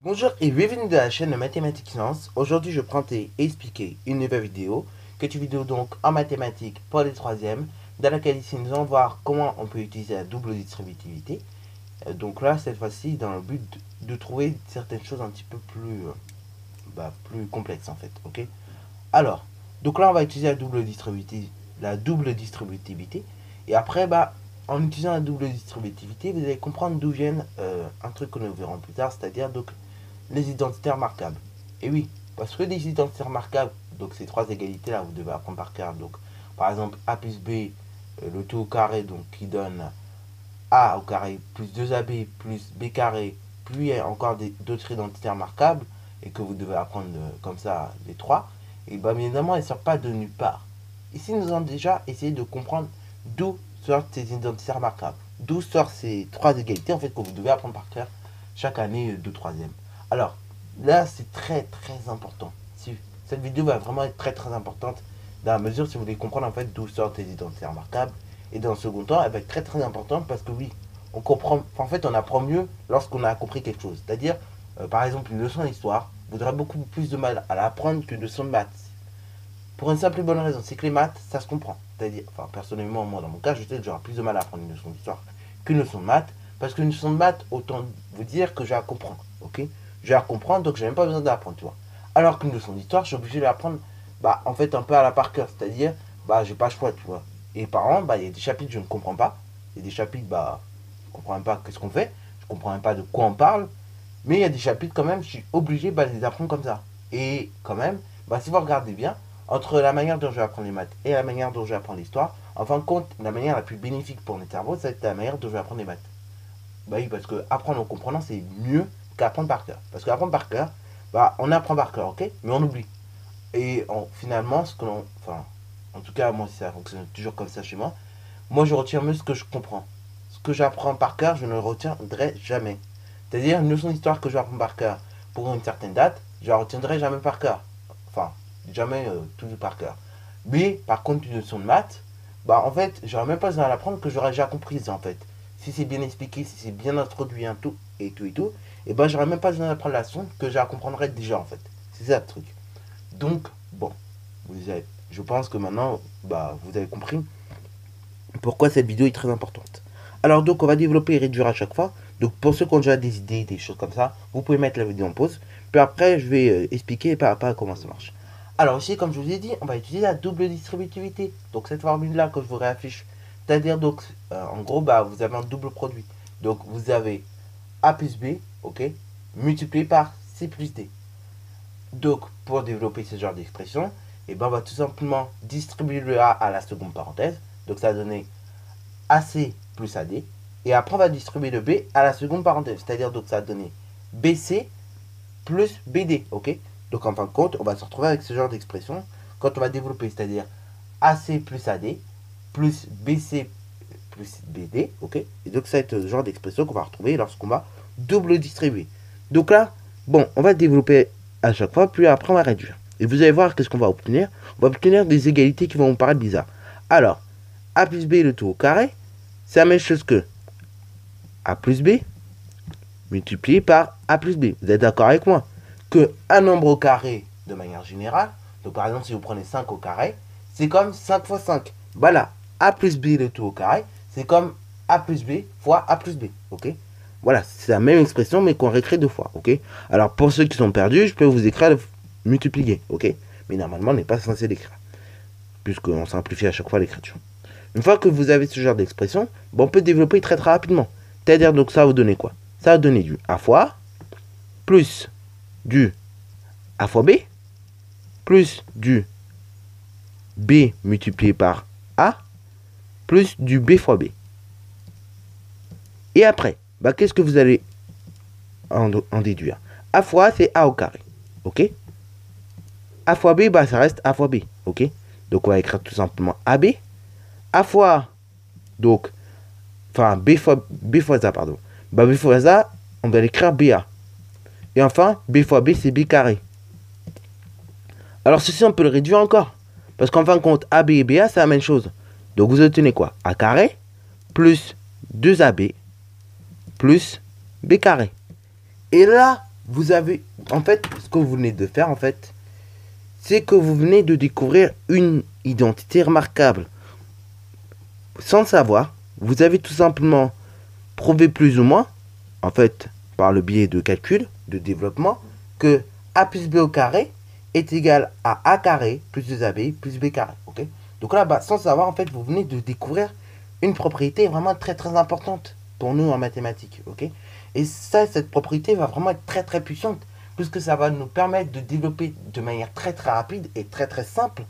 Bonjour et bienvenue dans la chaîne de Mathématiques Sciences. Aujourd'hui, je prends et expliquer une nouvelle vidéo, qui est une vidéo donc en mathématiques pour les troisièmes, dans laquelle ici nous allons voir comment on peut utiliser la double distributivité. Donc là, cette fois-ci, dans le but de trouver certaines choses un petit peu plus complexes en fait, ok. Alors, donc là, on va utiliser la double distributivité, et après, en utilisant la double distributivité, vous allez comprendre d'où viennent un truc que nous verrons plus tard, c'est-à-dire donc les identités remarquables. Et oui, parce que les identités remarquables, donc ces trois égalités là, vous devez apprendre par cœur. Donc, par exemple, a plus b, le tout au carré, donc qui donne a au carré plus 2ab plus b carré, puis encore d'autres identités remarquables, et que vous devez apprendre comme ça les trois, et bien évidemment, elles ne sortent pas de nulle part. Ici, nous allons déjà essayer de comprendre d'où sortent ces identités remarquables, d'où sortent ces trois égalités en fait que vous devez apprendre par cœur chaque année de troisième. Alors, là, c'est très très important. Cette vidéo va vraiment être très très importante dans la mesure si vous voulez comprendre en fait d'où sortent les identités remarquables. Et dans le second temps, elle va être très très importante parce que oui, on comprend, en fait, on apprend mieux lorsqu'on a compris quelque chose. C'est-à-dire, par exemple, une leçon d'histoire, vous aurez beaucoup plus de mal à l'apprendre qu'une leçon de maths. Pour une simple et bonne raison, c'est que les maths, ça se comprend. C'est-à-dire, enfin, personnellement, moi, dans mon cas, je sais que j'aurai plus de mal à apprendre une leçon d'histoire qu'une leçon de maths, parce qu'une leçon de maths, autant vous dire que j'ai à comprendre, ok. J'ai à comprendre, donc j'ai même pas besoin d'apprendre, tu vois. Alors qu'une leçon d'histoire, je suis obligé de l'apprendre, en fait, un peu à la par cœur, c'est-à-dire, j'ai pas le choix, tu vois. Et par an, il y a des chapitres que je ne comprends pas, il y a des chapitres, je comprends même pas qu'est-ce qu'on fait, je comprends même pas de quoi on parle, mais il y a des chapitres quand même, je suis obligé de les apprendre comme ça. Et quand même, si vous regardez bien, entre la manière dont je vais apprendre les maths et la manière dont je vais apprendre l'histoire, en fin de compte, la manière la plus bénéfique pour notre cerveau, c'est la manière dont je vais apprendre les maths. Bah oui, parce que apprendre en comprenant, c'est mieux qu'apprendre par cœur. Parce qu'apprendre par cœur, on apprend par cœur, ok. Mais on oublie. Et finalement, en tout cas, moi, ça fonctionne toujours comme ça chez moi. Moi, je retiens mieux ce que je comprends. Ce que j'apprends par cœur, je ne le retiendrai jamais. C'est-à-dire, une leçon d'histoire que je vais apprendre par cœur pour une certaine date, je la retiendrai jamais par cœur. Enfin, jamais toujours par cœur. Mais, par contre, une leçon de maths, en fait, j'aurais même pas besoin de l'apprendre que j'aurais déjà comprise, en fait. Si c'est bien expliqué, si c'est bien introduit, un tout, et j'aurais même pas besoin d'apprendre la leçon que je la comprendrais déjà, en fait. C'est ça le truc. Donc, bon, je pense que maintenant, vous avez compris pourquoi cette vidéo est très importante. Alors donc on va développer et réduire à chaque fois. Donc pour ceux qui ont déjà des idées, des choses comme ça, vous pouvez mettre la vidéo en pause. Puis après je vais expliquer pas à pas comment ça marche. Alors ici comme je vous ai dit, on va utiliser la double distributivité. Donc cette formule là que je vous réaffiche. C'est-à-dire donc en gros vous avez un double produit. Donc vous avez A plus B, ok, multiplié par C plus D. Donc pour développer ce genre d'expression, on va tout simplement distribuer le A à la seconde parenthèse. Donc ça va donner AC plus AD. Et après, on va distribuer le B à la seconde parenthèse. C'est-à-dire, donc, ça va donner BC plus BD. Ok. Donc, en fin de compte, on va se retrouver avec ce genre d'expression quand on va développer. C'est-à-dire AC plus AD plus BC plus BD. Ok. Et donc, ça va être ce genre d'expression qu'on va retrouver lorsqu'on va double distribuer. Donc là, on va développer à chaque fois, puis après, on va réduire. Et vous allez voir qu'est-ce qu'on va obtenir. On va obtenir des égalités qui vont vous paraître bizarres. Alors, A plus B le tout au carré, c'est la même chose que A plus B multiplié par A plus B. Vous êtes d'accord avec moi que un nombre au carré, de manière générale, donc par exemple si vous prenez 5 au carré, c'est comme 5 fois 5. Voilà, A plus B le tout au carré, c'est comme A plus B fois A plus B. Ok. Voilà, c'est la même expression mais qu'on réécrit deux fois. Ok. Alors pour ceux qui sont perdus, je peux vous écrire le multiplier. Ok. Mais normalement, on n'est pas censé l'écrire, puisqu'on simplifie à chaque fois l'écriture. Une fois que vous avez ce genre d'expression, on peut développer très très rapidement. C'est-à-dire, donc ça va vous donner quoi? Ça va donner du A fois plus du A fois B plus du B multiplié par A plus du B fois B. Et après, qu'est-ce que vous allez en déduire? A fois, c'est A au carré. Ok? A fois B, ça reste A fois B. Ok? Donc on va écrire tout simplement AB. A fois, donc, B fois A, pardon. B fois A, on va l'écrire BA. Et enfin, B fois B, c'est B carré. Alors ceci, on peut le réduire encore. Parce qu'en fin de compte, AB et BA, c'est la même chose. Donc vous obtenez quoi? A carré plus 2AB plus B carré. Et là, vous avez, en fait, ce que vous venez de faire, en fait, c'est que vous venez de découvrir une identité remarquable. Sans le savoir, vous avez tout simplement prouvé plus ou moins, en fait, par le biais de calcul, de développement, que a plus b au carré est égal à a carré plus 2ab plus b carré. Ok. Donc là, bah, sans le savoir, en fait, vous venez de découvrir une propriété vraiment très très importante pour nous en mathématiques. Ok. Et ça, cette propriété va vraiment être très très puissante, puisque ça va nous permettre de développer de manière très très rapide et très très simple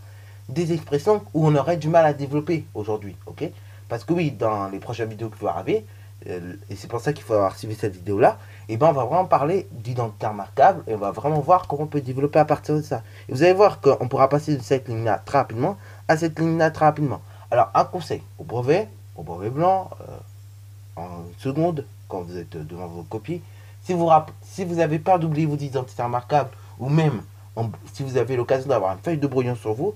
des expressions où on aurait du mal à développer aujourd'hui. Ok. Parce que oui, dans les prochaines vidéos qui vont arriver, et c'est pour ça qu'il faut avoir suivi cette vidéo là, et ben on va vraiment parler d'identité remarquable et on va vraiment voir comment on peut développer à partir de ça. Et vous allez voir qu'on pourra passer de cette ligne là très rapidement à cette ligne là très rapidement. Alors un conseil, au brevet blanc, en seconde, quand vous êtes devant vos copies, si vous avez peur d'oublier vos identités remarquables, ou même si vous avez l'occasion d'avoir une feuille de brouillon sur vous,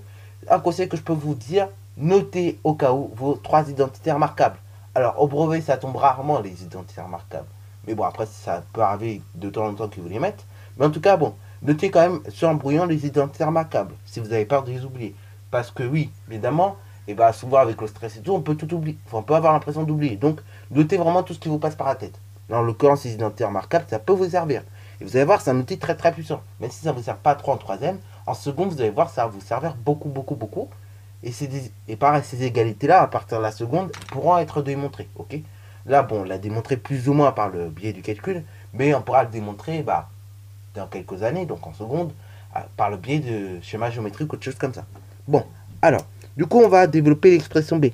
un conseil que je peux vous dire, notez au cas où vos 3 identités remarquables. Alors, au brevet, ça tombe rarement, les identités remarquables. Mais bon, après, ça peut arriver de temps en temps qu'ils vous les mettent. Mais en tout cas, bon, notez quand même sur un brouillon les identités remarquables, si vous avez peur de les oublier. Parce que oui, évidemment, et bah souvent avec le stress et tout, on peut tout oublier. Enfin, on peut avoir l'impression d'oublier. Donc, notez vraiment tout ce qui vous passe par la tête. En l'occurrence, les identités remarquables, ça peut vous servir. Et vous allez voir, c'est un outil très très puissant. Même si ça ne vous sert pas trop en troisième, en seconde, vous allez voir, ça va vous servir beaucoup, beaucoup, beaucoup. Et pareil, ces égalités-là, à partir de la seconde, pourront être démontrées. Ok. Là, bon, on l'a démontré plus ou moins par le biais du calcul, mais on pourra le démontrer bah, dans quelques années, donc en seconde, par le biais de schémas géométriques ou de choses comme ça. Bon, alors, du coup, on va développer l'expression b.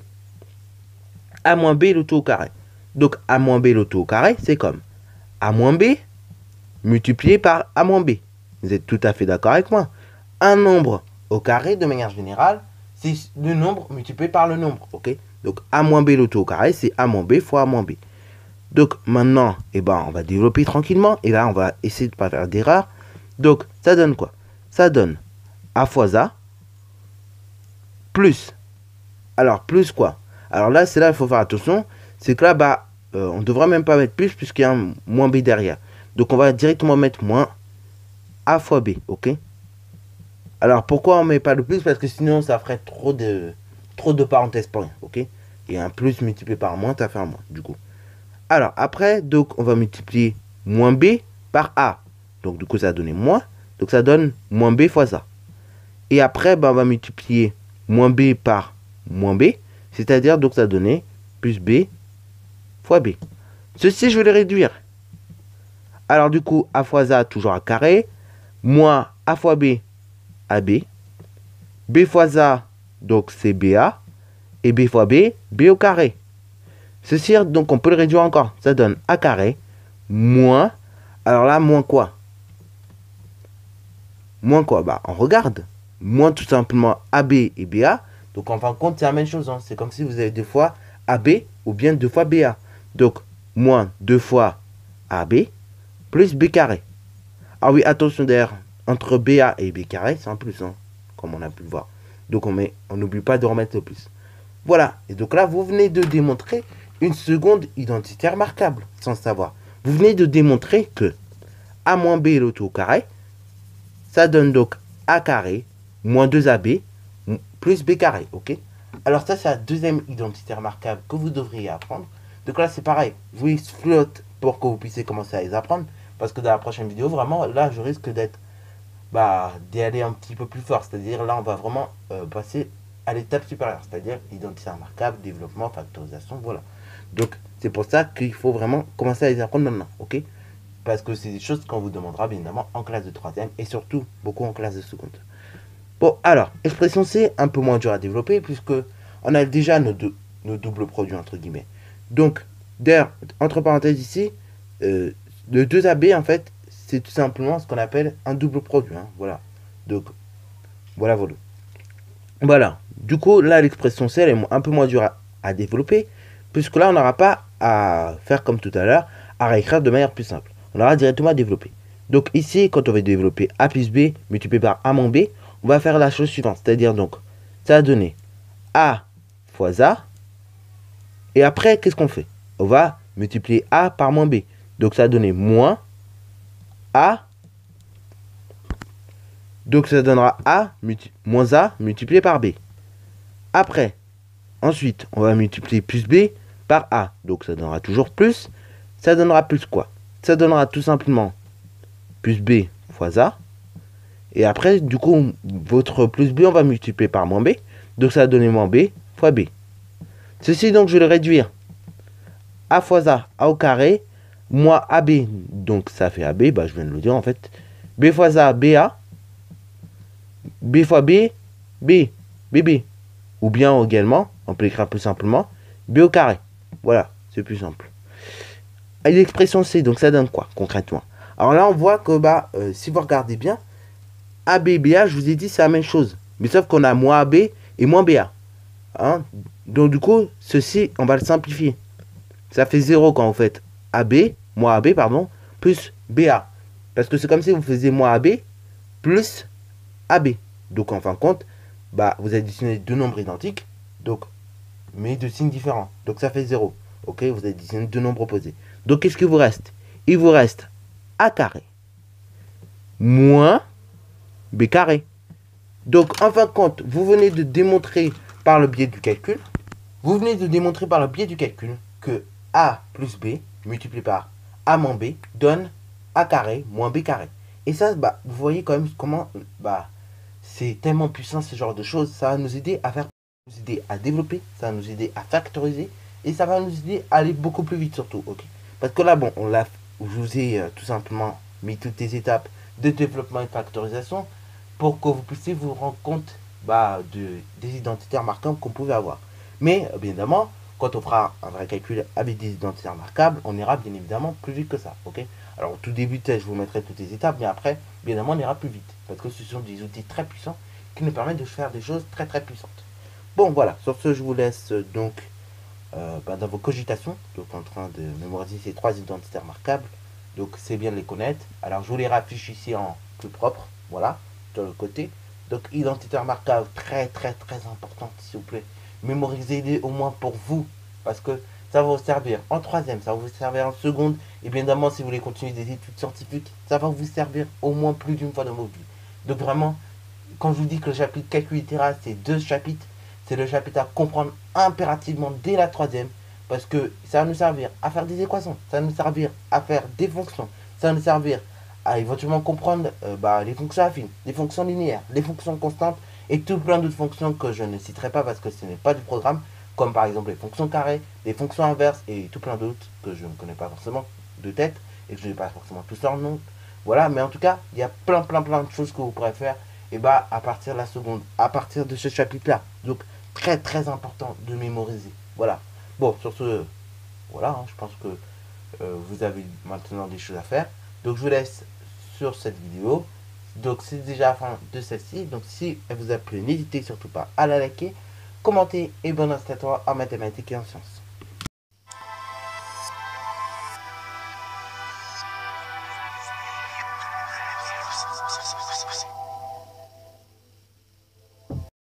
a moins b le tout au carré. Donc, a moins b le tout au carré, c'est comme a moins b multiplié par a moins b. Vous êtes tout à fait d'accord avec moi. Un nombre au carré, de manière générale, c'est le nombre multiplié par le nombre, ok. Donc, a moins b le tout au carré, c'est a moins b fois a moins b. Donc, maintenant, eh ben, on va développer tranquillement. Et là, on va essayer de ne pas faire d'erreur. Donc, ça donne quoi? Ça donne a fois a plus. Alors, plus quoi? Alors là, c'est là, il faut faire attention. C'est que là, bah, on ne devrait même pas mettre plus puisqu'il y a un moins b derrière. Donc, on va directement mettre moins a fois b, ok. Alors, pourquoi on ne met pas le plus? Parce que sinon, ça ferait trop de parenthèses pour rien, ok. Et un plus multiplié par un moins, ça fait un moins, du coup. Alors, après, donc, on va multiplier moins b par a. Donc, du coup, ça va donner moins. Donc, ça donne moins b fois a. Et après, bah, on va multiplier moins b par moins b. C'est-à-dire, donc, ça va donner plus b fois b. Ceci, je vais le réduire. Alors, du coup, a fois a, toujours à carré. Moins a fois b, ab. B fois a, donc, c'est ba. Et b fois b, b au carré. Ceci, donc, on peut le réduire encore. Ça donne a carré moins. Alors là, moins quoi? Moins quoi? Bah, on regarde. Moins tout simplement AB et BA. Donc, en fin de compte, c'est la même chose. Hein. C'est comme si vous avez 2 fois AB ou bien 2 fois BA. Donc, moins 2 fois AB plus B carré. Ah oui, attention d'ailleurs, entre BA et B carré, c'est un plus, hein, comme on a pu le voir. Donc, on n'oublie pas de remettre le plus. Voilà. Et donc là, vous venez de démontrer une seconde identité remarquable, sans le savoir. Vous venez de démontrer que a moins b le tout au carré, ça donne donc a carré moins 2ab plus b carré, ok. Alors ça, c'est la deuxième identité remarquable que vous devriez apprendre. Donc là, c'est pareil, je vous exploite pour que vous puissiez commencer à les apprendre, parce que dans la prochaine vidéo, vraiment, là, je risque d'y aller un petit peu plus fort. C'est-à-dire, là, on va vraiment passer à l'étape supérieure, c'est-à-dire identité remarquable, développement, factorisation, voilà. Donc, c'est pour ça qu'il faut vraiment commencer à les apprendre maintenant, ok. Parce que c'est des choses qu'on vous demandera, bien évidemment, en classe de 3e et surtout beaucoup en classe de seconde. Bon, alors, expression C, un peu moins dur à développer puisque on a déjà nos doubles produits, entre guillemets. Donc, d'ailleurs, entre parenthèses ici, le 2AB, en fait, c'est tout simplement ce qu'on appelle un double produit. Hein, voilà. Donc, voilà. Voilà. Du coup, là, l'expression C, elle est un peu moins dure à développer puisque là, on n'aura pas à faire comme tout à l'heure, à réécrire de manière plus simple. On aura directement à développer. Donc ici, quand on va développer a plus b multiplié par a moins b, on va faire la chose suivante. C'est-à-dire donc, ça va donner a fois a. Et après, qu'est-ce qu'on fait? On va multiplier a par moins b. Donc ça va donner moins A. Donc ça donnera A moins A multiplié par B. Après, ensuite, on va multiplier plus B par A. Donc ça donnera toujours plus. Ça donnera plus quoi? Ça donnera tout simplement plus B fois A. Et après, du coup, votre plus B, on va multiplier par moins B. Donc ça va donner moins B fois B. Ceci, donc, je vais le réduire. A fois A au carré, moins AB. Donc ça fait AB, bah, je viens de le dire en fait. B fois A, BA. B fois B, B, BB. Ou bien également, on peut l'écrire plus simplement, B au carré. Voilà, c'est plus simple. Et l'expression C, donc ça donne quoi concrètement? Alors là, on voit que si vous regardez bien, AB, BA, je vous ai dit, c'est la même chose. Mais sauf qu'on a moins AB et moins BA. Hein? Donc du coup, ceci, on va le simplifier. Ça fait 0 quand vous faites AB, moins AB, pardon, plus BA. Parce que c'est comme si vous faisiez moins AB plus AB. Donc en fin de compte, vous additionnez deux nombres identiques, donc, mais de signes différents. Donc ça fait 0. Ok, vous additionnez deux nombres opposés. Donc qu'est-ce qu'il vous reste? Il vous reste A carré moins B carré. Donc en fin de compte, vous venez de démontrer par le biais du calcul, que A plus B multiplié par A moins B donne A carré moins B carré. Et ça, vous voyez quand même comment c'est tellement puissant ce genre de choses. Ça va nous aider à développer, ça va nous aider à factoriser et ça va nous aider à aller beaucoup plus vite surtout. Ok. Parce que là, bon, je vous ai tout simplement mis toutes les étapes de développement et de factorisation pour que vous puissiez vous rendre compte des identités remarquables qu'on pouvait avoir. Mais bien évidemment, quand on fera un vrai calcul avec des identités remarquables, on ira bien évidemment plus vite que ça. Ok. Alors au tout début de test, je vous mettrai toutes les étapes, mais après, bien évidemment, on ira plus vite. Parce que ce sont des outils très puissants qui nous permettent de faire des choses très très puissantes. Bon voilà, sur ce, je vous laisse donc dans vos cogitations, donc en train de mémoriser ces trois identités remarquables. Donc c'est bien de les connaître. Alors je vous les raffiche ici en plus propre, voilà, sur le côté. Donc identité remarquable, très très très importante, s'il vous plaît. Mémorisez-les au moins pour vous, parce que ça va vous servir en troisième, ça va vous servir en seconde, et bien évidemment si vous voulez continuer des études scientifiques, ça va vous servir au moins plus d'une fois dans vos vies. Donc vraiment, quand je vous dis que le chapitre calcul littéral, c'est deux chapitres, c'est le chapitre à comprendre impérativement dès la troisième, parce que ça va nous servir à faire des équations, ça va nous servir à faire des fonctions, ça va nous servir à éventuellement comprendre les fonctions affines, les fonctions linéaires, les fonctions constantes, et tout plein d'autres fonctions que je ne citerai pas parce que ce n'est pas du programme, comme par exemple les fonctions carrées, les fonctions inverses, et tout plein d'autres que je ne connais pas forcément de tête, et que je n'ai pas forcément tous leur nom. Voilà, mais en tout cas, il y a plein de choses que vous pourrez faire à partir de la seconde, à partir de ce chapitre-là. Donc, très très important de mémoriser. Voilà. Bon, sur ce, voilà, je pense que vous avez maintenant des choses à faire. Donc, je vous laisse sur cette vidéo. Donc, c'est déjà la fin de celle-ci. Donc, si elle vous a plu, n'hésitez surtout pas à la liker, commenter et bon instant à toi en mathématiques et en sciences.